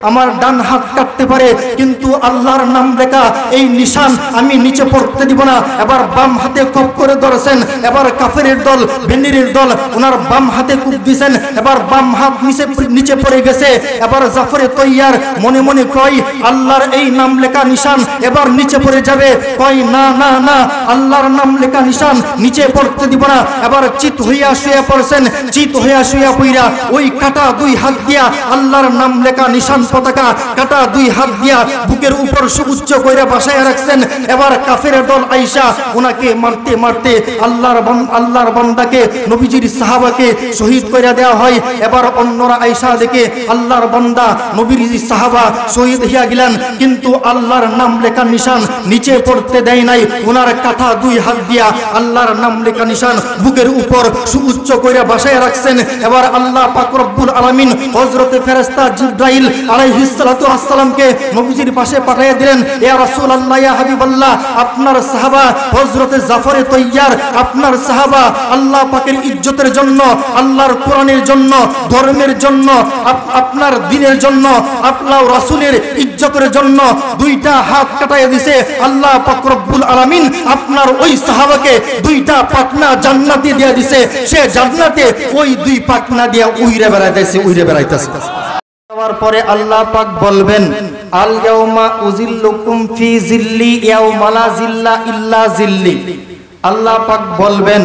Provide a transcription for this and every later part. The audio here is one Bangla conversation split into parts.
আমার ডান হাত কাটতে পারে, কিন্তু আল্লাহর নাম লেখা এই নিশান আমি নিচে পড়তে দিব না। এবার বাম হাতে কপ করে ধরেছেন, এবার কাফেরের দল, ভেন্ডিরের দল ওনার বাম হাতে কূপ দিয়েছেন, এবার বাম হাত নিচে পড়ে গেছে। এবার জাফরে তৈয়ার মনে মনে কয় আল্লাহর এই নাম লেখা নিশান এবার নিচে পড়ে যাবে। কয় না না না, আল্লাহর নাম লেখা নিশান নিচে পড়তে দিব না। এবার চিত হইয়া শুয়ে পড়ছেন, চিত হইয়া শুয়ে পইরা ওই কাটা দুই হাত দিয়া আল্লাহর নাম লেখা নিশান পতাকা কাটা দুই হাত দিয়া বুকের উপর সুউচ্চ কইরা বসায় রাখছেন। এবার কাফেরের দল আইসা ওনাকে মারতে মারতে আল্লাহর বান্দাকে, নবীজির সাহাবাকে শহীদ কইরা দেওয়া হয়। এবার অন্যরা আইসা দেখে আল্লাহর বান্দা নবীর সাহাবা শহীদ হইয়া গেলেন, কিন্তু আল্লাহর নাম লেখা নিশান নিচে পড়তে দেয় নাই। ওনার কাটা দুই হাত দিয়া আল্লাহর নাম লেখা নিশান বুকের উপর সুউচ্চ কইরা বসায় রাখছেন। এবার আল্লাহ পাক রব্বুল আলামিন হযরতে ফেরেশতা জিবরাইল আলাইহিস সালাতু ওয়াস সালামকে নবীজির পাশে পাঠিয়ে দিলেন। ইয়া রাসূলুল্লাহ, ইয়া হাবিবাল্লাহ, আপনার সাহাবা হযরতে জাফরে তৈয়ার, আপনার সাহাবা আল্লাহ পাকের ইজ্জতের জন্য, আল্লাহর কোরআনের জন্য, ধর্মের জন্য, আপনার দ্বীনের জন্য, আল্লাহ রাসূলের ইজ্জতের জন্য দুইটা হাত কাটাইয়া দিয়েছে। আল্লাহ পাক রব্বুল আলামিন আপনার ওই সাহাবাকে দুইটা পাখনা জান্নাতে দিয়া দিয়েছে। সে জান্নাতে ওই দুই পাখনা দিয়া উইরে বেড়াইতেছে। তার পরে আল্লাহ পাক বলবেন আল ইয়াউমা উযিল্লুকুম ফি জিল্লি ইয়াউমা লা জিল্লা ইল্লা জিল্লি। আল্লাহ পাক বলবেন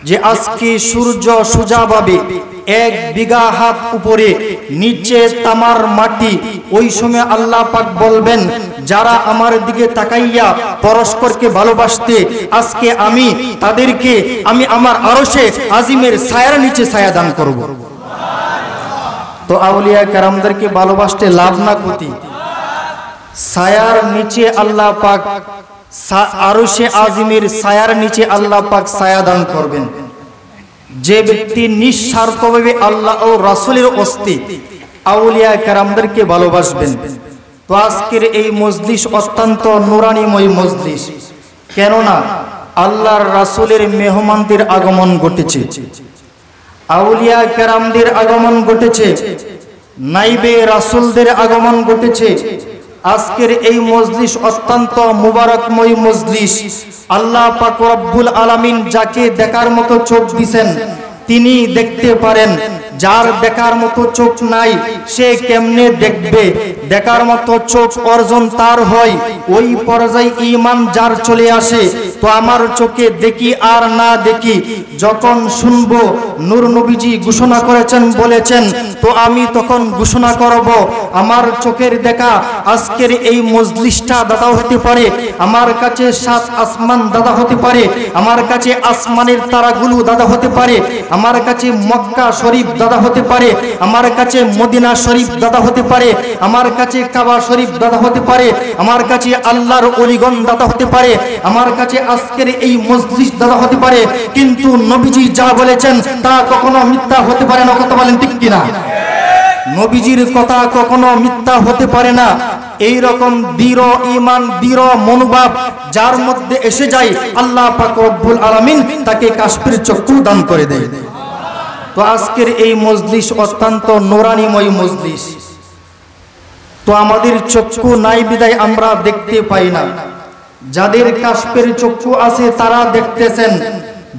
যে আজকে সূর্য সোজাভাবে 1 বিঘা হাত উপরে, নিচে তামার মাটি। ওই সময় আল্লাহ পাক বলবেন যারা আমার দিকে তাকাইয়া পরস্পরকে ভালোবাসতে, আজকে আমি তাদেরকে আমি আমার আরশে আজিমের ছায়ার নিচে ছায়া দান করব। তো আউলিয়া কেরামদেরকে ভালোবাসতে লাভ না ক্ষতি? ছায়ার নিচে আল্লাহ পাক, আরশে আজিমের ছায়ার নিচে আল্লাহ পাক ছায়া দান করবেন। যে ব্যক্তি নিঃস্বার্থভাবে আল্লাহ ও রাসূলের ওস্তে আউলিয়া কেরামদেরকে ভালোবাসবেন। তো আজকের এই মজলিস অত্যন্ত নুরানিময় মজলিস, কেননা আল্লাহর রাসূলের মেহমানদের আগমন ঘটেছে, আউলিয়া কেরামদের আগমন ঘটেছে, নাইবে রাসূলদের আগমন ঘটেছে। আজকের এই মজলিস অত্যন্ত মুবারকময় মজলিস। আল্লাহ পাক রব্বুল আলামিন যাকে দেখার মতো চোখ দিবেন তিনি দেখতে পারেন, যার দেখার মতো চোখ নাই সে কেমনে দেখবে? দেখার মতো চোখ অর্জন তার হয় ওই পর্যায়ে ঈমান যার চলে আসে। তো আমার চোখে দেখি আর না দেখি, যখন শুনবো নূর নবীজি ঘোষণা করেছেন বলেছেন, তো আমি তখন ঘোষণা করব আমার চোখের দেখা আজকের এই মজলিসটা দাদা হতে পারে, আমার কাছে 7 আসমান দাদা হতে পারে, আমার কাছে আসমানের তারাগুলো দাদা হতে পারে, আমার কাছে মক্কা শরীফ দাদা হতে পারে, আমার কাছে মদিনা শরীফ দাদা হতে পারে, আমার কাছে কাবা শরীফ দাদা হতে পারে, আমার কাছে আল্লাহর ওলিগণ দাদা হতে পারে, আমার কাছে আজকের এই মজলিস দাদা হতে পারে। কিন্তু নবীজি যা বলেছেন তা কখনো মিথ্যা হতে পারে না। কথা বলেন ঠিক কিনা? নবীজির কথা কখনো মিথ্যা হতে পারে না। এই রকম দৃঢ় ঈমান, দৃঢ় মনোভাব যার মধ্যে এসে যায়, আল্লাহ পাক রব্বুল আলামিন তাকে কাশফের চক্ষু দান করে দেয়। তো আজকের এই মজলিস অত্যন্ত নুরানিময় মজলিস। তো আমাদের চক্ষু নাই বিদায় আমরা দেখতে পাই না। যাদের কাশফের চক্ষু আছে তারা দেখতেছেন,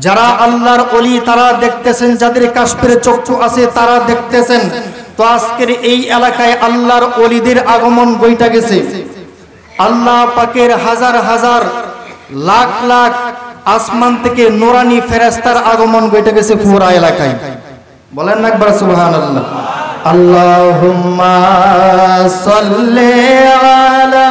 যারা আল্লাহর ওলি তারা দেখতেছেন, যাদের কাশফের চক্ষু আছে তারা দেখতেছেন। তো আজকের এই এলাকায় আল্লাহর ওলিদের আগমন বইটা গেছে। আল্লাহ পাকের হাজার হাজার লাখ লাখ আসমান থেকে নুরানি ফেরেশতার আগমন বইটা গেছে পুরা এলাকায়। বলেন না একবার সুবহানাল্লাহ। আল্লাহুম্মা সাল্লি আলা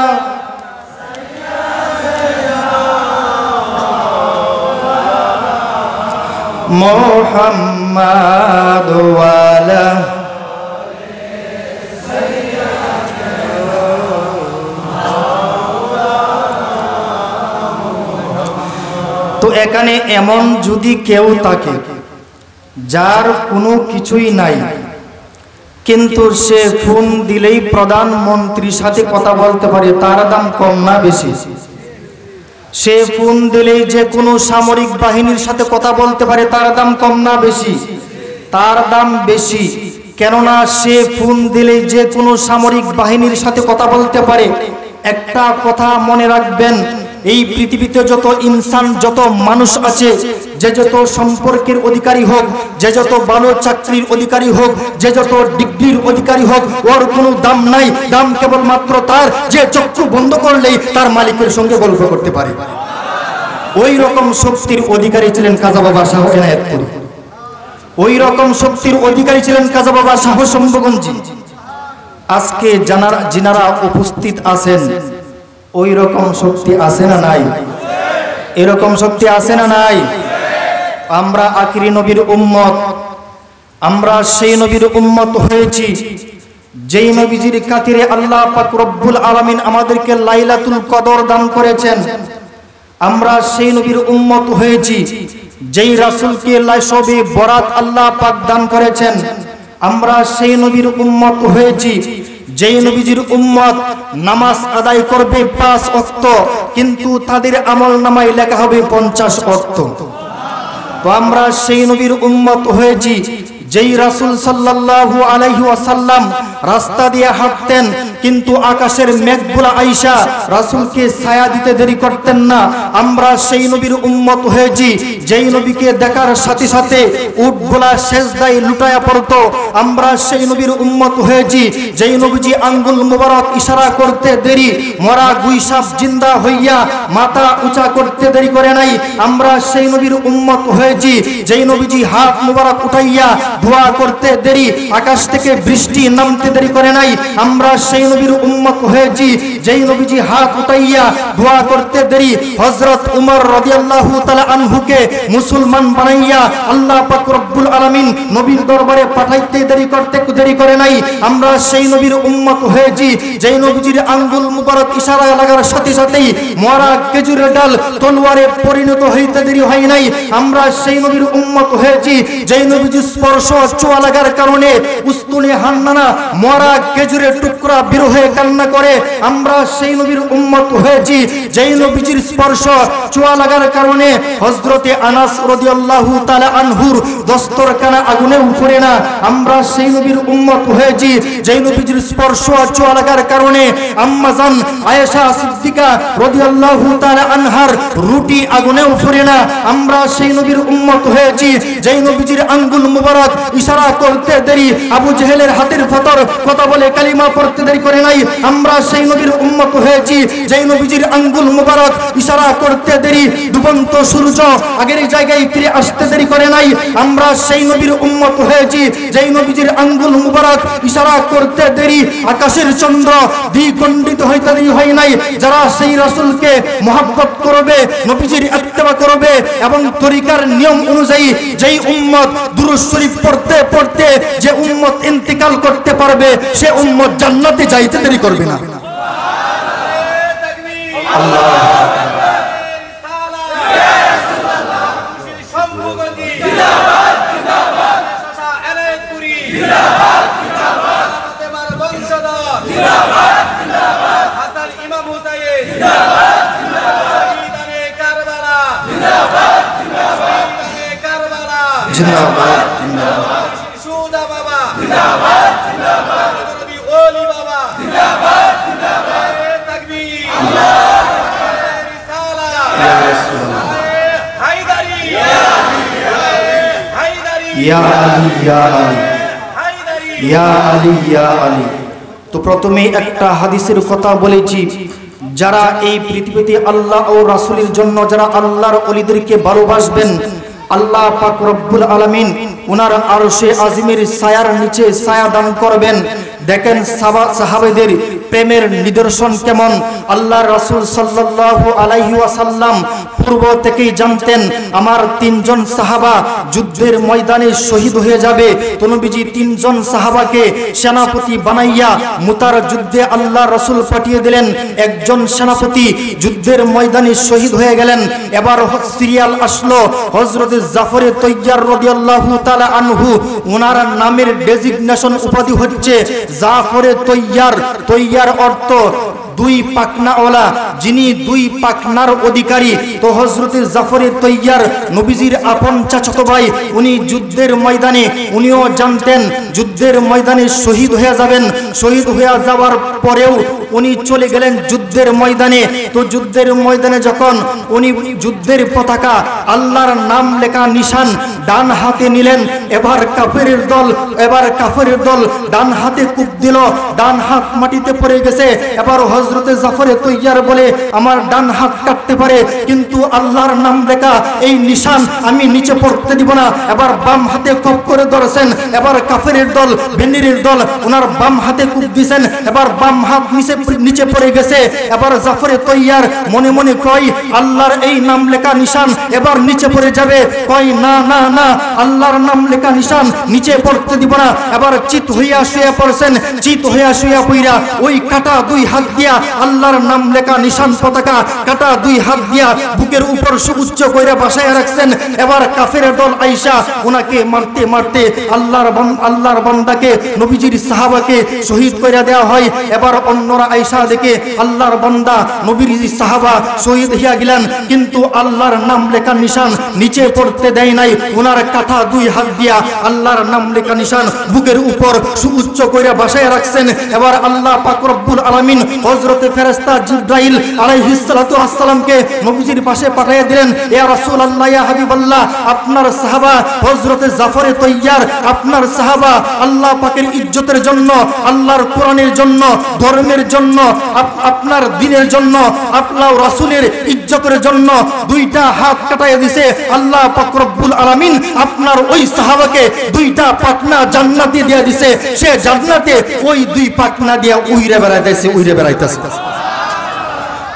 মুহাম্মাদ ওয়া আলা তো এখানে এমন যদি কেউ থাকে যার কোনো কিছুই নাই, কিন্তু সে ফোন দিলেই প্রধানমন্ত্রীর সাথে কথা বলতে পারে, তার দাম কম না বেশি? সে ফোন দিলেই যে কোনো সামরিক বাহিনীর সাথে কথা বলতে পারে, তার দাম কম না বেশি? তার দাম বেশি। কেননা সে ফোন দিলে যে কোনো সামরিক বাহিনীর সাথে কথা বলতে পারে। একটা কথা মনে রাখবেন, এই পৃথিবীতে যত ইনসান, যত মানুষ আছে, যে যত সম্পর্কের অধিকারী হোক, যে যত ভালো চাকরির অধিকারী হোক, যে যত ডিগ্রির অধিকারী হোক, ওর কোনো দাম নাই। দাম কেবলমাত্র তার যে চক্ষু বন্ধ করলেই তার মালিকের সঙ্গে গল্প করতে পারে। ওই রকম শক্তির অধিকারী ছিলেন খাজা বাবা শাহ এনায়েতপুরী। ওই রকম শক্তির অধিকারী ছিলেন খাজা বাবা শাহ শম্ভুগঞ্জী। আজকে যিনারা উপস্থিত আছেন, ওই রকম শক্তি আছে না নাই? এরকম শক্তি আছে না নাই? আমরা আখিরি নবীর উম্মত, আমরা সেই নবীর উম্মত হয়েছি যেই নবীজির খাতিরে আল্লাহ পাক রব্বুল আলামিন আমাদেরকে লাইলাতুল কদর দান করেছেন। আমরা সেই নবীর উম্মত হয়েছি যেই রাসূলকে শবে বরাত আল্লাহ পাক দান করেছেন। আমরা সেই নবীর উম্মত হয়েছি যেই নবীজির উম্মত নামাজ আদায় করবে 5 ওয়াক্ত, কিন্তু তাদের আমল নামায় লেখা হবে 50 ওয়াক্ত। তো আমরা সেই নবীর উম্মত হয়েছি যেই রাসূল সাল্লাল্লাহু আলাইহি ওয়াসাল্লাম রাস্তা দিয়ে হাঁটতেন, কিন্তু আকাশের মেঘগুলা আইসা রাসূলকে ছায়া দিতে দেরি করতেন না। আমরা সেই নবীর উম্মত হয়েছি যেই নবীকে দেখার সাথে সাথে উটগুলা সেজদায় লুটায়া পড়তো। আমরা সেই নবীর উম্মত হয়েছি যেই নবীজি আঙ্গুল মোবারক ইশারা করতে দেরি মরা গুইসাপ জিন্দা হইয়া মাথা উঁচা করতে দেরি করে নাই। আমরা সেই নবীর উম্মত হয়েছি যেই নবীজি হাত মোবারক উঠাইয়া দোয়া করতে দেরি আকাশ থেকে বৃষ্টি নামতে দেরি করে নাই। আমরা সেই নবীর উম্মত হয়েছি যেই নবীজি হাত উঠাইয়া দোয়া করতে দেরি হযরত উমর রাদিয়াল্লাহু তাআলা আনহুকে মুসলমান বানাইয়া আল্লাহ পাক রব্বুল আলামিন নবীর দরবারে পাঠাইতে দেরি করে নাই। আমরা সেই নবীর উম্মত হয়েছি যেই নবীজির আঙ্গুল মুবারক ইশারা লাগার সাথে সাথেই মরা খেজুরের ডাল তলোয়ারে পরিণত হইতে দেরি হয় নাই। আমরা সেই নবীর উম্মত হয়েছি যেই নবীজির স্পর্শ ছোঁয়া লাগার কারণে উস্তুনে হান্নানা মরা খেজুরের টুকরা বের হয়ে কান্না করে। আমরা সেই নবীর উম্মত হয়েছি যেই নবীজির স্পর্শ ছোঁয়া লাগার কারণে হযরতে আনাস রাদিয়াল্লাহু তাআলা আনহুর দস্তরখানা আগুনে উপড়ে না। আমরা সেই নবীর উম্মত হয়েছি যেই নবীজির স্পর্শ ছোঁয়া লাগার কারণে আম্মা জান আয়েশা সিদ্দিকা রাদিয়াল্লাহু তাআলা আনহার রুটি আগুনে উপড়ে না। আমরা সেই নবীর উম্মত হয়েছি যেই নবীজির আঙ্গুল মুবারক ইশারা করতে দেরি আবু জেহেলের হাতের ফতর কথা বলে কালিমা পড়তে দেরি করে নাই। আমরা সেই নবীর উম্মত হয়েছি যেই নবীজির আঙ্গুল মুবারক ইশারা করতে দেরি ডুবন্ত সূর্য আগের জায়গায় ফিরে আসতে দেরি করে নাই। আমরা সেই নবীর উম্মত হয়েছি যেই নবীজির আঙ্গুল মুবারক ইশারা করতে দেরি আকাশের চন্দ্র দ্বিখণ্ডিত হইতে দেরি হয় নাই। যারা সেই রাসূলকে মহব্বত করবে, নবীজির ইত্তেবা করবে এবং তরিকার নিয়ম অনুযায়ী যেই উম্মত দুরূদ শরীফ পড়তে পড়তে যে উম্মত ইন্তিকাল করতে পারবে, সে উম্মত জান্নাতে যাইতে দেরি করবে না। তো প্রথমে একটা হাদিসের কথা বলেছি, যারা এই পৃথিবীতে আল্লাহ ও রাসূলের জন্য যারা আল্লাহর ওলিদেরকে ভালোবাসবেন, আল্লাহ পাক রব্বুল আলামিন উনার আরশে আজিমের ছায়ার নিচে ছায়া দান করবেন। দেখেন সাহাবাদের প্রেমের নিদর্শন কেমন। আল্লাহ রাসূল সাল্লাল্লাহু আলাইহি ওয়াসাল্লাম পূর্ব থেকেই জানতেন আমার 3 জন সাহাবা যুদ্ধের ময়দানে শহীদ হয়ে যাবে। তো নবীজি 3 জন সাহাবাকে সেনাপতি বানাইয়া মুতার যুদ্ধে আল্লাহ রাসূল পাঠিয়ে দিলেন। একজন সেনাপতি যুদ্ধের ময়দানে শহীদ হয়ে গেলেন। এবার সিরিয়াল আসলো হযরত জাফর তৈয়ার রাদিয়াল্লাহু তাআলা আনহু, ওনার নামের ডেজিগনেশন উপাধি হচ্ছে জাফর তৈয়ার। তৈয়ার অর্থ দুই পাখনাওয়ালা, যিনি দুই পাখনার অধিকারী। তো হযরত জাফর তৈয়ার নবীজির আপন চাচাতো ভাই, উনি যুদ্ধের ময়দানে উনিও জানতেন যুদ্ধের ময়দানে শহীদ হয়ে যাবেন। শহীদ হয়ে যাওয়ার পরেও উনি চলে গেলেন যুদ্ধের ময়দানে। তো যুদ্ধের ময়দানে যখন উনি যুদ্ধের পতাকা, আল্লাহর নাম লেখা নিশান ডান হাতে নিলেন, এবার কাফেরের দল ডান হাতে কূপ দিল, ডান হাত মাটিতে পড়ে গেছে। এবার হযরতে জাফরে তৈয়ার বলে, আমার ডান হাত কাটতে পারে কিন্তু আল্লাহর নাম লেখা এই নিশান আমি নিচে পড়তে দিব না। এবার বাম হাতে কপ করে ধরেছেন। এবার কাফেরের দল, বেনিরের দল ওনার বাম হাতে কূপ দিয়েছেন। এবার বাম হাত নিচে পড়ে গেছে। এবার জাফরে তৈয়ার মনে মনে কয়, আল্লাহর এই নাম লেখা নিশান এবার নিচে পড়ে যাবে। কয়, না না না, আল্লাহর নাম লেখা নিশান নিচে পড়তে দিব না। এবার চিত হইয়া শুয়ে পড়ছেন। চিত হইয়া শুয়ে পইরা ওই কাটা দুই হাত দিয়া আল্লাহর নাম লেখা নিশান পতাকা কাটা দুই হাত দিয়া বুকের উপর সুউচ্চ কইরা বসায় রাখছেন। এবার কাফেরের দল আইসা ওনাকে মারতে মারতে আল্লাহর বান্দাকে, নবীজির সাহাবাকে শহীদ কইরা দেওয়া হয়। এবার অন্যরা আইসা দেখে আল্লাহর বান্দা, নবীর সাহাবা শহীদ হইয়া গেলেন, কিন্তু আল্লাহর নাম লেখা নিশান নিচে পড়তে দেয় নাই। ওনার কাটা দুই হাত দিয়া আল্লাহর নাম লেখা নিশান বুকের উপর সুউচ্চ কইরা বসায় রাখছেন। এবার আল্লাহ পাক রব্বুল আলামিন হযরতে ফেরেশতা জিবরাইল আলাইহিস সালাতু ওয়াস সালামকে নবীজির পাশে পাঠিয়ে দিলেন। ইয়া রাসূলুল্লাহ, ইয়া হাবিবাল্লাহ, আপনার সাহাবা হযরতে জাফরে তৈয়ার, আপনার সাহাবা আল্লাহ পাকের ইজ্জতের জন্য, আল্লাহর কোরআনের জন্য, ধর্মের জন্য, আপনার দ্বীনের জন্য, আল্লাহ রাসূলের ইজ্জতের জন্য দুইটা হাত কাটাইয়া দিয়েছে আল্লাহ পাক রব্বুল আলামিন। আপনার ওই সাহাবাকে দুইটা পাখনা জান্নাতে দিয়া দিয়েছে। সে জান্নাতে ওই দুই পাখনা দিয়া উইরে বেড়াইতেছে।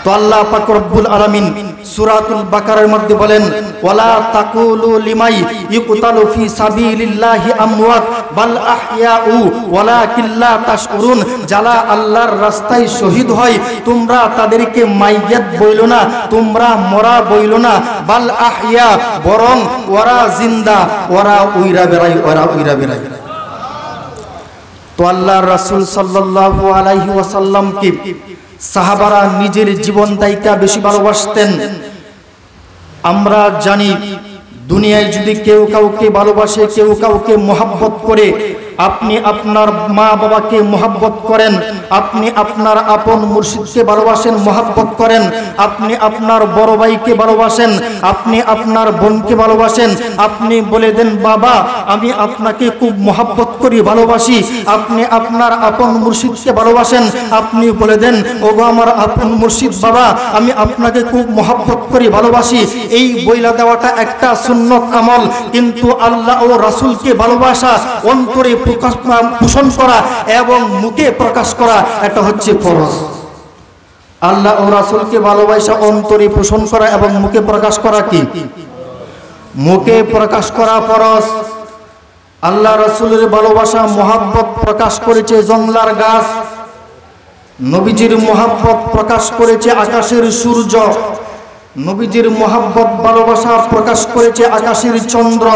তো আল্লাহ পাক রব্বুল আলামিন সূরাতুল বাকারার মধ্যে বলেন, ওয়ালা তাকুলু লিমাই ইকতালু ফি সাবিলিল্লাহি আমওয়াত বাল আহইয়াউ ওয়ালাকিন লা তাশউরুন। যারা আল্লাহর রাস্তায় শহীদ হয় তোমরা তাদেরকে মাইয়াত বইলো না, তোমরা মরা বইলো না। বাল আহইয়া, বরং ওরা জিন্দা, ওরা উইরা বেড়ায়। তো আল্লাহর রাসূল সাল্লাল্লাহু আলাইহি ওয়াসাল্লামকে সাহাবারা নিজের জীবন দায়িকা বেশি ভালোবাসতেন। আমরা জানি দুনিয়ায় যদি কেউ কাউকে ভালোবাসে, কেউ কাউকে মহব্বত করে, আপনি আপনার মা বাবাকে মহব্বত করেন, আপনি আপনার আপন মুর্শিদকে ভালোবাসেন, মহব্বত করেন, আপনি আপনার বড় ভাইকে ভালোবাসেন, আপনি আপনার বোনকে ভালোবাসেন, আপনি বলে দেন, বাবা আমি আপনাকে খুব মহব্বত করি, ভালোবাসি। আপনি আপনার আপন মুর্শিদকে ভালোবাসেন, আপনি বলে দেন, ওগো আমার আপন মুর্শিদ বাবা, আমি আপনাকে খুব মহব্বত করি, ভালোবাসি। এই বইলা দেওয়াটা একটা সুন্নত আমল, কিন্তু আল্লাহ ও রাসূলকে ভালোবাসা অন্তরে পোষণ করা এবং মুখে প্রকাশ করা, এটা হচ্ছে ফরজ। আল্লাহ ও রাসূলকে ভালোবাসা অন্তরে পোষণ করা এবং মুখে প্রকাশ করা কি? মুখে প্রকাশ করা ফরজ। আল্লাহ রাসূলের ভালোবাসা মহব্বত প্রকাশ করেছে জংলার গাছ, নবীজির মহব্বত প্রকাশ করেছে আকাশের সূর্য, নবীজির মহব্বত ভালোবাসা প্রকাশ করেছে আকাশের চন্দ্র,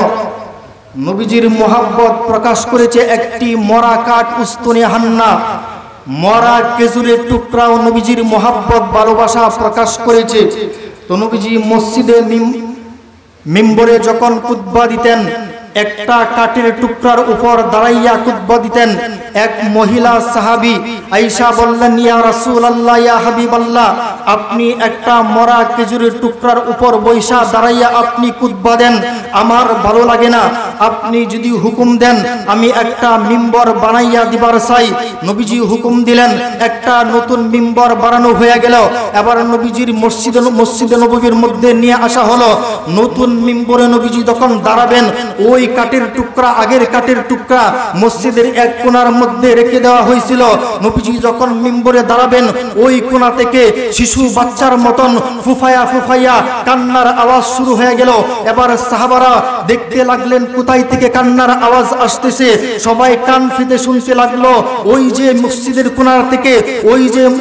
নবীজির মহব্বত প্রকাশ করেছে একটি মরা কাঠ উস্তুনে হান্না, মরা খেজুরের টুকরাও নবীজির মহব্বত ভালোবাসা প্রকাশ করেছে। তো নবীজি মসজিদে মিম্বরে যখন খুতবা দিতেন, একটা কাঠের টুকরার উপর দাঁড়াইয়া খুতবা দিতেন। এক মহিলা সাহাবী আয়েশা বললেন, ইয়া রাসূলুল্লাহ, ইয়া হাবিবাল্লাহ, আপনি একটা মরা খেজুরের টুকরার উপর বৈশা দাঁড়াইয়া আপনি খুতবা দেন, আমার ভালো লাগে না। আপনি যদি হুকুম দেন আমি একটা মিম্বর বানাইয়া দিবার চাই। নবীজি হুকুম দিলেন, একটা নতুন মিম্বর বানানো হয়ে গেল। এবার নবীজির মসজিদে নববীর মধ্যে নিয়ে আসা হলো। নতুন মিম্বরে নবীজি যখন দাঁড়াবেন, ওই কাঠের টুকরা, আগের কাঠের টুকরা মসজিদের এক কোণার মধ্যে রেখে দেওয়া হয়েছিল। নবীজি যখন মিম্বরে দাঁড়াবেন, ওই কোণা থেকে শিশু বাচ্চার মতন ফুফায়া ফুফাইয়া কান্নার আওয়াজ শুরু হয়ে গেল। এবার সাহাবারা দেখতে লাগলেন কোথায় থেকে কান্নার আওয়াজ আসতেছে। সবাই কান ফিতে শুনতে লাগলো। ওই যে মসজিদের কোণার থেকে,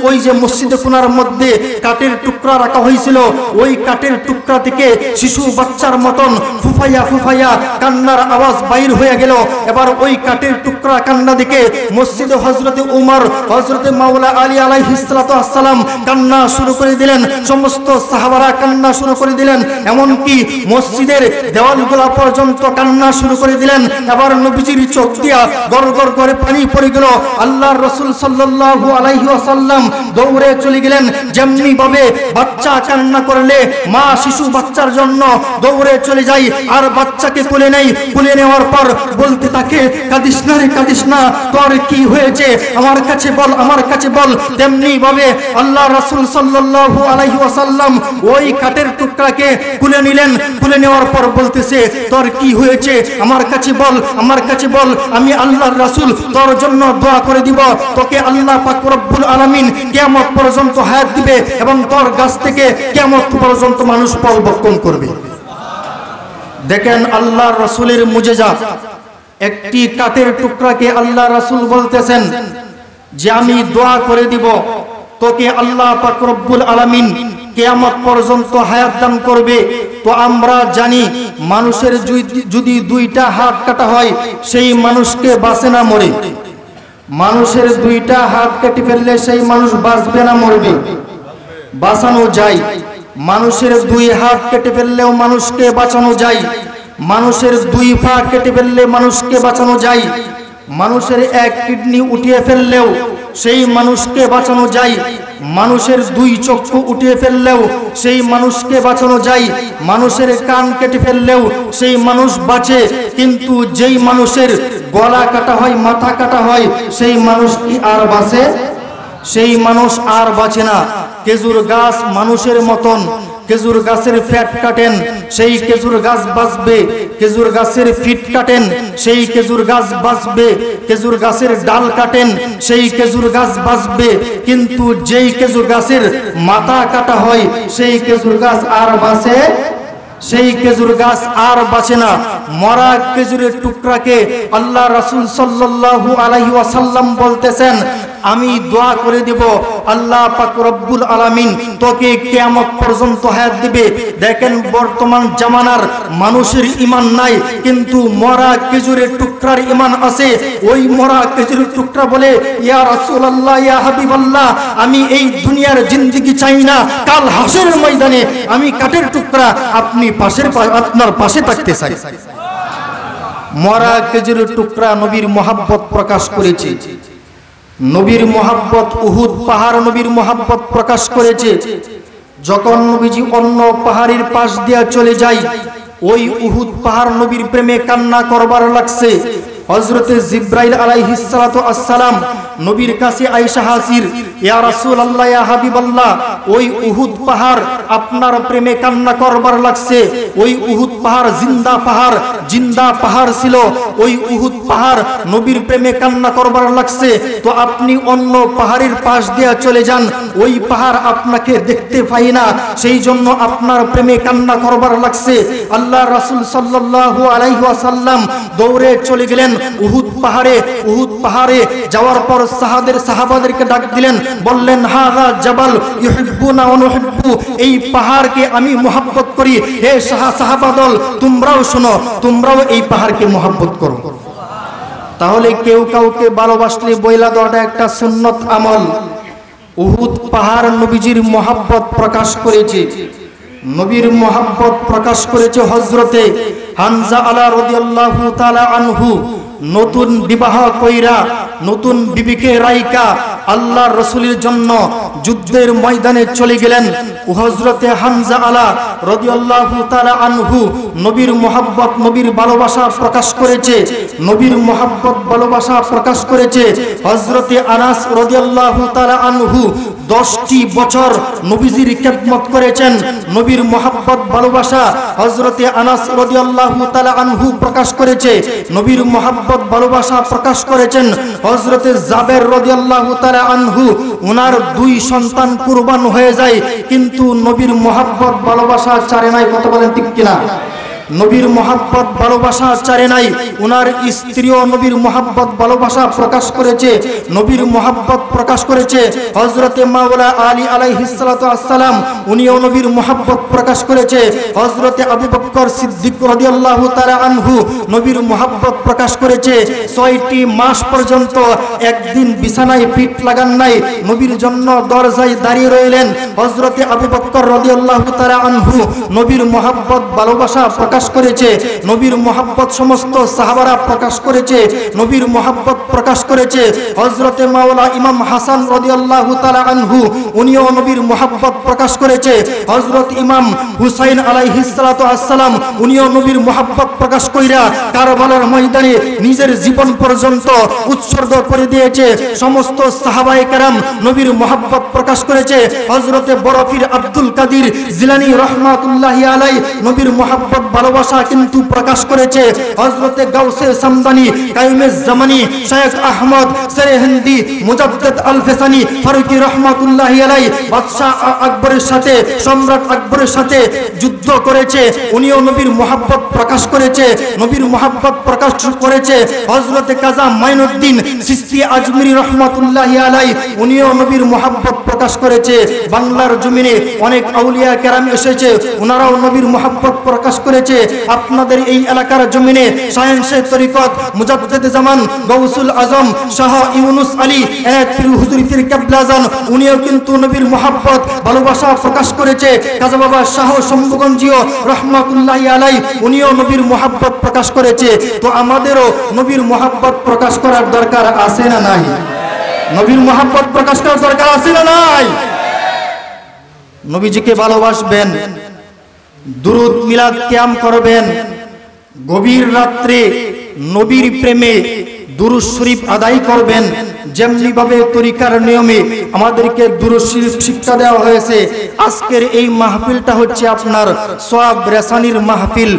ওই যে মসজিদের কোণার মধ্যে কাঠের টুকরা রাখা হয়েছিল, ওই কাঠের টুকরা থেকে শিশু বাচ্চার মতন ফুফাইয়া ফুফাইয়া কান্নার আওয়াজ বাইর হয়ে গেল। এবার ওই কাঠের টুকরা কান্না দেখে মসজিদে হযরতে উমর, হযরতে মাওলা আলী আলাইহিস সালাতু ওয়াস সালাম কান্না শুরু করে দিলেন, সমস্ত সাহাবারা কান্না শুরু করে দিলেন, এমন কি মসজিদের দেওয়ালগুলো পর্যন্ত কান্না শুরু করে দিলেন। এবার নবীজির চোখ দিয়া গড়গড় করে পানি পড়ে গেল। আল্লাহর রাসূল সাল্লাল্লাহু আলাইহি ওয়াসাল্লাম দৌড়ে চলে গেলেন। যেমনি ভাবে বাচ্চা কান্না করলে মা শিশু বাচ্চার জন্য দৌড়ে চলে যায় আর বাচ্চাকে কোলে নেই, কোলে নেওয়ার পর বলতে থাকে, কাঁদিস না রে, কাঁদিস না, তোর কি হয়েছে, আমার কাছে বল, আমার কাছে বল। তেমনি ভাবে আল্লাহর রাসূল সাল্লাল্লাহু আলাইহি ওয়াসাল্লাম ওই কাঠের টুকরাকে কোলে নিলেন, কোলে নেওয়ার পর বলতেছে, তোর কি হয়েছে, আমার কাছে বল, আমার কাছে বল, আমি আল্লাহর রাসূল তোর জন্য দোয়া করে দিব, তোকে আল্লাহ পাক রব্বুল আলামিন কিয়ামত পর্যন্ত হায়াত দিবে এবং তোর গাছ থেকে কিয়ামত পর্যন্ত মানুষ ফল বক্ষণ করবে। দেখেন আল্লাহর রাসূলের মুজিজা, একটি কাঠের টুকরাকে আল্লাহ রাসূল বলতেছেন যে আমি দোয়া করে দিব, তোকে আল্লাহ পাক রব্বুল আলামিন কিয়ামত পর্যন্ত হায়াত দান করবে। তো আমরা জানি মানুষের যদি দুইটা হাত কাটা হয় সেই মানুষকে বাঁচে না মরে, মানুষের দুইটা হাত কেটে ফেললে সেই মানুষ বাঁচবে না মরবে, বাঁচানো যায়। মানুষের দুই হাত কেটে ফেললেও মানুষকে বাঁচানো যায়, মানুষের দুই পা কেটে ফেললে মানুষকে বাঁচানো যায়, মানুষের এক কিডনি উঠিয়ে ফেললেও সেই মানুষকে বাঁচানো যায়, মানুষের দুই চক্ষু উঠিয়ে ফেললেও সেই মানুষকে বাঁচানো যায়, মানুষের কান কেটে ফেললেও সেই মানুষ বাঁচে। কিন্তু যেই মানুষের গলা কাটা হয়, মাথা কাটা হয়, সেই মানুষ কি আর বাঁচে? সেই মানুষ আর বাঁচে না। খেজুর গাছ মানুষের মতন, খেজুর গাছের ফ্যাট কাটেন সেই খেজুর গাছ বাঁচবে, খেজুর গাছের ফিট কাটেন সেই খেজুর গাছ বাঁচবে, খেজুর গাছের ডাল কাটেন সেই খেজুর গাছ বাঁচবে। কিন্তু যেই খেজুর গাছের মাথা কাটা হয় সেই খেজুর গাছ আর বাঁচে, সেই খেজুর গাছ আর বাঁচে না। মরা খেজুরের টুকরাকে আল্লাহ রাসূল সাল্লাল্লাহু আলাইহি ওয়াসাল্লাম বলতেছেন, আমি দোয়া করে দেব আল্লাহ পাক রব্বুল আলামিন তোকে কিয়ামত পর্যন্ত হায়াত দিবে। দেখেন বর্তমান জামানার মানুষের ঈমান নাই, কিন্তু মরা খেজুরের টুকরার ঈমান আছে। ওই মরা খেজুরের টুকরা বলে, ইয়া রাসূলুল্লাহ, ইয়া হাবিবাল্লাহ, আমি এই দুনিয়ার জিন্দেগি চাই না, কাল হাসরের ময়দানে আমি কাঠের টুকরা আপনি আপনার পাশে থাকতে চাই। মরা খেজুরের টুকরা নবীর মহব্বত প্রকাশ করেছে, নবীর মহব্বত উহুদ পাহাড় নবীর মহব্বত প্রকাশ করেছে। যখন নবীজি অন্য পাহাড়ের পাশ দিয়ে চলে যায়, ওই উহুদ পাহাড় নবীর প্রেমে কান্না করবার লাগছে। হযরতে জিবরাইল আলাইহিস সালাতু আসসালাম নবীর কাছে আয়েশা হাজির, ইয়া রাসূলুল্লাহ, ইয়া হাবিবাল্লাহ, ওই উহুদ পাহাড় আপনার প্রেমে কান্না করবার লাগছে। ওই উহুদ পাহাড় জিন্দা পাহাড় ছিল, ওই উহুদ পাহাড় নবীর প্রেমে কান্না করবার লাগছে। তো আপনি অন্য পাহাড়ের পাশ দিয়ে চলে যান, ওই পাহাড় আপনাকে দেখতে পাই না, সেই জন্য আপনার প্রেমে কান্না করবার লাগছে। আল্লাহ রাসূল সাল্লাল্লাহু আলাইহি ওয়াসাল্লাম দৌড়ে চলে গেলেন উহুদ পাহাড়ে যাওয়ার পর সাহাবাদেরকে ডাক দিলেন, বললেন, হাযা জাবাল ইউহিব্বুনা ওয়া নুহিব্বু, এই পাহাড়কে আমি মুহাব্বত করি। হে সাহাবা দল, তোমরাও শোনো, তোমরাও এই পাহাড়কে মুহাব্বত করো। তাহলে কেউ কাউকে ভালোবাসলে বইলা দেওয়াটা একটা সুন্নত আমল। উহুদ পাহাড় নবীজির মুহাব্বত প্রকাশ করেছে, নবীর মুহাব্বত প্রকাশ করেছে হযরতে হামজা রাদিয়াল্লাহু তাআলা আনহু। নতুন বিবাহ কইরা নতুন বিবিকে রাইকা আল্লাহর রাসূলের জন্য যুদ্ধের ময়দানে চলে গেলেন। হযরতে হামজা রাদিয়াল্লাহু তাআলা আনহু নবীর মুহাব্বত, নবীর ভালোবাসা প্রকাশ করেছে, নবীর মুহাব্বত ভালোবাসা প্রকাশ করেছে। হযরতে আনাস রাদিয়াল্লাহু তাআলা আনহু 10টি বছর নবীজির খেদমত করেছেন, নবীর মুহাব্বত ভালোবাসা হযরতে আনাস রাদিয়াল্লাহু তাআলা আনহু প্রকাশ করেছে, নবীর মুহাব্বত ভালোবাসা প্রকাশ করেছেন হযরতে জাবের রাদিয়াল্লাহু তাআলা আনহু। ওনার 2 সন্তান কুরবান হয়ে যায়, কিন্তু নবীর মুহাব্বত ভালোবাসা ছাড়ে নাই। কথা বলেন ঠিক কিনা? নবীর মোহাব্বত ভালোবাসা চারে নাই, ওনার স্ত্রীও নবীর মোহাব্বত ভালোবাসা প্রকাশ করেছে, নবীর মোহাব্বত প্রকাশ করেছে। হযরতে মাওলানা আলী আলাইহিস সালাতু আসসালাম উনিও নবীর মোহাব্বত প্রকাশ করেছে। হযরতে আবু বকর সিদ্দিক রাদিয়াল্লাহু তাআলা আনহু নবীর মোহাব্বত প্রকাশ করেছে। 6টি মাস পর্যন্ত একদিন বিছানায় পিঠ লাগান নাই, নবীর জন্য দরজায় দাঁড়িয়ে রইলেন। হযরতে আবু বকর রাদিয়াল্লাহু তাআলা আনহু নবীর মোহাব্বত ভালোবাসা প্রকাশ করেছে। নবীর মোহাব্বত সমস্ত সাহাবারা প্রকাশ করেছে, নবীর মোহাব্বত প্রকাশ করেছে। হযরতে মাওলানা ইমাম হাসান রাদিয়াল্লাহু তাআলা আনহু উনিও নবীর মোহাব্বত প্রকাশ করেছে। হযরত ইমাম হুসাইন আলাইহিস সালাতু আসসালাম উনিও নবীর মোহাব্বত প্রকাশ কইরা কারবালার ময়দানে নিজের জীবন পর্যন্ত উৎসর্গ করে দিয়েছে। সমস্ত সাহাবায়ে কেরাম নবীর মোহাব্বত প্রকাশ করেছে। হযরতে বরফির আব্দুল কাদির জিলানী রাহমাতুল্লাহি আলাইহি নবীর মোহাব্বত ভালোবাসা কিন্তু প্রকাশ করেছে। হযরতে গাউসে সামদানি কাইমে জামানি শেখ আহমদ সেরহিন্দি মুজাদ্দিদ আল ফেসানি ফারুকি রাহমাতুল্লাহি আলাইহি বাদশা আকবরের সাথে, সম্রাট আকবরের সাথে যুদ্ধ করেছে, উনিও নবীর মোহাব্বত প্রকাশ করেছে, নবীর মোহাব্বত প্রকাশ করেছে। হযরতে কাজা মাইনুদ্দিন চিশতি আজমিরি রাহমাতুল্লাহি আলাইহি উনিও নবীর মোহাব্বত প্রকাশ করেছে। বাংলার জমিনে অনেক আউলিয়া কেরাম এসেছে, ওনারাও নবীর মোহাব্বত প্রকাশ করেছে। আপনাদের এই এলাকার জমিনে সায়েন্সে তরিকত মুজাদ্দিদ জামান গৌসুল আজম শাহ ইউনুস আলী এনায়েতপুর হুজুর পীর কেবলাজান উনিও কিন্তু নবীর মোহাব্বত ভালোবাসা প্রকাশ করেছে। কাজী বাবা শাহ শম্ভুগঞ্জিও রাহমাতুল্লাহি আলাইহি উনিও নবীর মোহাব্বত প্রকাশ করেছে। তো আমাদেরও নবীর মোহাব্বত প্রকাশ করার দরকার আছে না নাই? নবীর মোহাব্বত প্রকাশ করার দরকার আছে না নাই? নবীজিকে ভালোবাসবেন, দুরূদ মিলাদ কিয়াম করবেন, গভীর রাত্রে নবীর প্রেমে দুরূদ শরীফ আদায় করবেন। যেমনি ভাবে তরিকার নিয়মে আমাদেরকে দুরূদ শরীফ শিক্ষা দেওয়া হয়েছে। আজকের এই মাহফিলটা হচ্ছে আপনার সওয়াব রেসানির মাহফিল।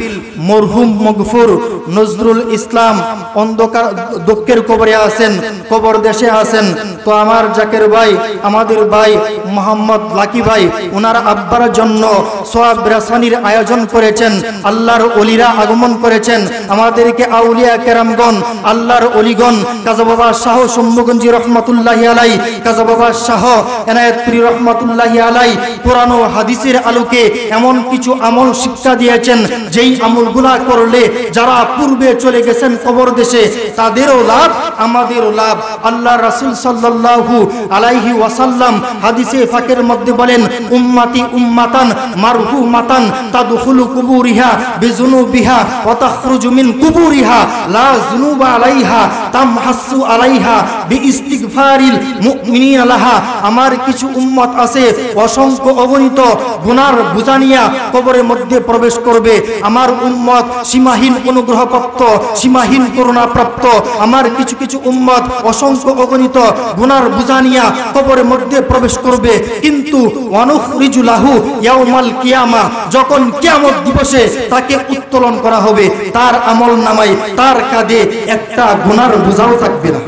মরহুম মগফুর নজরুল ইসলাম অন্ধকার দুঃখের কবরে আছেন, কবর দেশে আছেন। তো আমার জাকের ভাই, আমাদের ভাই মোহাম্মদ লাকি ভাই, ওনার আব্বার জন্য সওয়াব রেসানির আয়োজন করেছেন। আল্লাহর ওলিরা আগমন করেছেন, আমাদেরকে আউলিয়া কেরামগণ, আল্লাহর ওলিগণ, কাজী বাবা শাহ শম্ভুগঞ্জি রহমাতুল্লাহি আলাইহি, কাজী বাবা শাহ এনায়েতপুরি রহমাতুল্লাহি আলাইহি কোরআন ও হাদিসের আলোকে এমন কিছু আমল শিক্ষা দিয়েছেন, যেই আমলগুলা করলে যারা পূর্বে চলে গেছেন কবর দেশে তাদেরও লাভ, আমাদেরও লাভ। আল্লাহ রাসূল সাল্লাল্লাহু আলাইহি ওয়াসাল্লাম হাদিসে ফাকের মধ্যে বলেন, উম্মতি উম্মাতান মারহুমাতান তাদখুলু কুবুরিহা বিজুনুবিহা ওয়া তাখরুজু মিন কুবুরিহা লা যুনুবা আলাইহা তামহাসু আলাইহা বিইস্তিগফারিল মুমিনিনা লাহা। আমার কিছু উম্মত আছে অসংখ্য অগণিত গুনার বোঝা নিয়া কবরের মধ্যে প্রবেশ করবে। আমার উম্মত সীমাহীন অনুগ্রহপ্রাপ্ত, সীমাহীন করুণাপ্রাপ্ত। আমার কিছু কিছু উম্মত অসংখ্য অগণিত গুনার বোঝা নিয়া কবরের মধ্যে প্রবেশ করবে। কিন্তু ওয়ানুখরিজু লাহু ইয়াউমাল কিয়ামা, যখন কিয়ামত দিবসে তাকে উত্তোলন করা হবে, তার আমল নামায় তার কাঁধে একটা গুনার বোঝাও থাকবে না।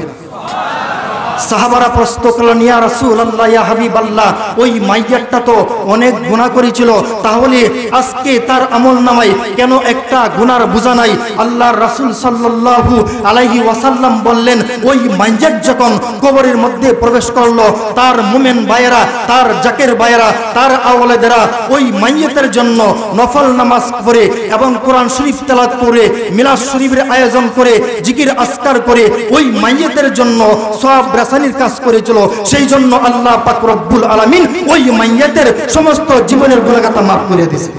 সাহাবারা প্রশ্ন করলেন, ইয়া রাসূলুল্লাহ, ইয়া হাবিবাল্লাহ, ওই মাইয়াতটা তো অনেক গুনাহ করেছিল, তাহলে আজকে তার আমল নামায় কেন একটা গুনার বোঝা নাই? আল্লাহর রাসূল সাল্লাল্লাহু আলাইহি ওয়াসাল্লাম বললেন, ওই মাইয়াত যখন কবরের মধ্যে প্রবেশ করলো, তার মুমিন ভাইয়েরা, তার জাকের ভাইয়েরা, তার আওলাদেরা ওই মাইয়াতের জন্য নফল নামাজ পড়ে এবং কোরআন শরীফ তেলাওয়াত করে, মিলাদ শরীফের আয়োজন করে, জিকির আজকার করে ওই মাইয়াতের জন্য সওয়াব রেসানির কাজ করেছিল। সেই জন্য আল্লাহ পাক রব্বুল আলামিন ওই মাইয়াতের সমস্ত জীবনের গুনাহগাতা মাফ করে দিয়েছে।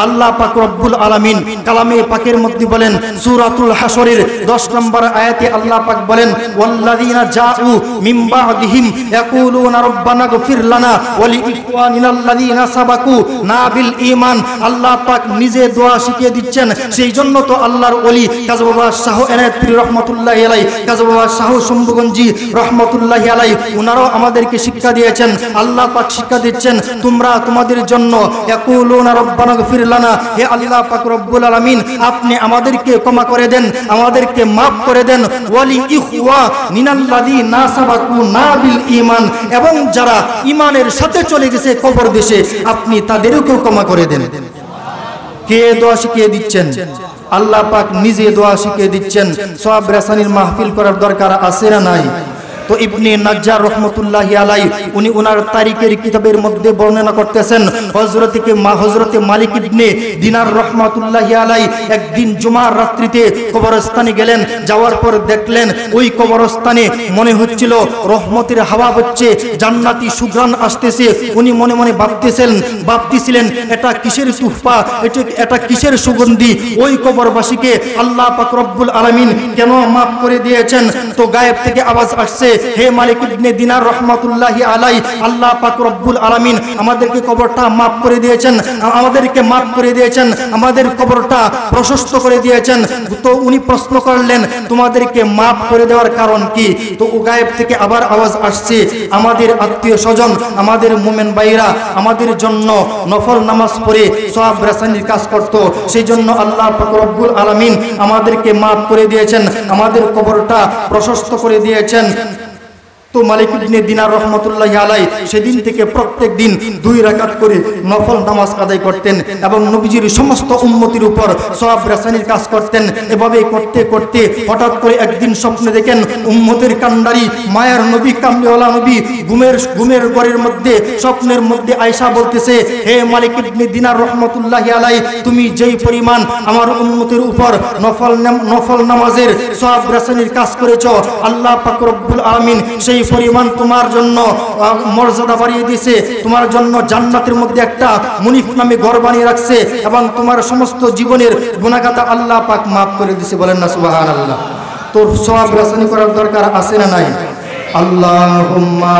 আল্লাহ পাক রব্বুল আলামিন কালামে পাকের মধ্যে বলেন, সূরাতুল হাশরের 10 নম্বর আয়াতে আল্লাহ পাক বলেন, ওয়াল্লাযিনা জাউ মিন বা'দিহিম ইয়াকুলুনা রাব্বানা গফির লানা ওয়া লিইখওয়ানিনাল্লাযিনা সাবাকুনা বিল ঈমান। আল্লাহ পাক নিজে দোয়া শিখিয়ে দিচ্ছেন। সেই জন্য তো আল্লাহর ওলি কাজী বাবা শাহ এনায়েতপুরি রহমাতুল্লাহি আলাইহি, কাজী বাবা শাহ শম্ভুগঞ্জি রহমাতুল্লাহি আলাইহি, ওনারাও আমাদেরকে শিক্ষা দিয়েছেন। আল্লাহ পাক শিক্ষা দিচ্ছেন, তোমরা তোমাদের জন্য ইয়াকুলুনা রাব্বানা গফির লানা, হে আল্লাহ পাক রব্বুল আলামিন, আপনি আমাদেরকে ক্ষমা করে দেন, আমাদেরকে maaf করে দেন। ওয়ালি ইখওয়ানিনাল্লাযিনা সাবাকুনা বিল ঈমান, এবং যারা ঈমানের সাথে চলে গেছে কবর দেশে, আপনি তাদেরকেও ক্ষমা করে দেন। কে দোয়া শিখিয়ে দিচ্ছেন? আল্লাহ পাক নিজে দোয়া শিখিয়ে দিচ্ছেন। সওয়াব রাসানির মাহফিল করার দরকার আছে না নাই? তো ইবনে নাজ্জার রহমতুল্লাহি আলাইহি উনি ওনার তারিখের কিতাবের মধ্যে বর্ণনা করতেছেন হযরতে মালিক ইবনে দিনার রহমতুল্লাহি আলাইহি একদিন জুমার রাত্রিতে কবরস্থানে গেলেন। যাওয়ার পর দেখলেন ওই কবরস্থানে মনে হচ্ছিল রহমতের হাওয়া হচ্ছে, জান্নাতি সুঘ্রাণ আসতেছে। উনি মনে মনে ভাবতেছিলেন এটা কিসের তুহফা, এটা কিসের সুগন্ধি? ওই কবরবাসীকে আল্লাহ পাক রব্বুল আলামিন কেন মাফ করে দিয়েছেন? তো গায়েব থেকে আওয়াজ আসছে, হে মালিক ইবনে দিনার রহমাতুল্লাহি আলাইহি, আল্লাহ পাক রব্বুল আলামিন আমাদেরকে কবরটা মাফ করে দিয়েছেন, আমাদেরকে মাফ করে দিয়েছেন, আমাদের কবরটা প্রশস্ত করে দিয়েছেন। তো উনি প্রশ্ন করলেন, তোমাদেরকে মাফ করে দেওয়ার কারণ কি? তো ও গায়েব থেকে আবার আওয়াজ আসছে, আমাদের আত্মীয় স্বজন, আমাদের মুমিন ভাইরা আমাদের জন্য নফল নামাজ পড়ে সওয়াব রাসানির কাজ করত, সেই জন্য আল্লাহ পাক রব্বুল আলামিন আমাদেরকে মাফ করে দিয়েছেন, আমাদের কবরটা প্রশস্ত করে দিয়েছেন। তো মালিক ইবনে দিনার রহমতুল্লাহি আলাইহি সেদিন থেকে প্রত্যেক দিন 2 রাকাত করে নফল নামাজ আদায় করতেন এবং নবীজির সমস্ত উম্মতির উপর সওয়াব রাসানির কাজ করতেন। এভাবে করতে করতে হঠাৎ করে একদিন স্বপ্নে দেখেন উম্মতের কান্ডারি মায়ার নবী, কামলিওয়ালা নবী ঘুমের ঘরের মধ্যে স্বপ্নের মধ্যে আয়েশা বলতেছে, হে মালিক ইবনে দিনার রহমতুল্লাহি আলাইহি, তুমি যেই পরিমাণ আমার উম্মতের উপর নফল নামাজের সওয়াব রাসানির কাজ করেছো, আল্লাহ পাক রব্বুল আলামিন সেই পরিমাণ তোমার জন্য মর্যাদা বাড়িয়ে দিয়েছে, তোমার জন্য জান্নাতের মধ্যে একটা মুনিফ নামে ঘর বানিয়ে রাখছে এবং তোমার সমস্ত জীবনের গুনাহগাতা আল্লাহ পাক মাফ করে দিয়েছে। বলেন না সুবহানাল্লাহ। তো সওয়াব রাসানি করার দরকার আছে না নাই? আল্লাহুম্মা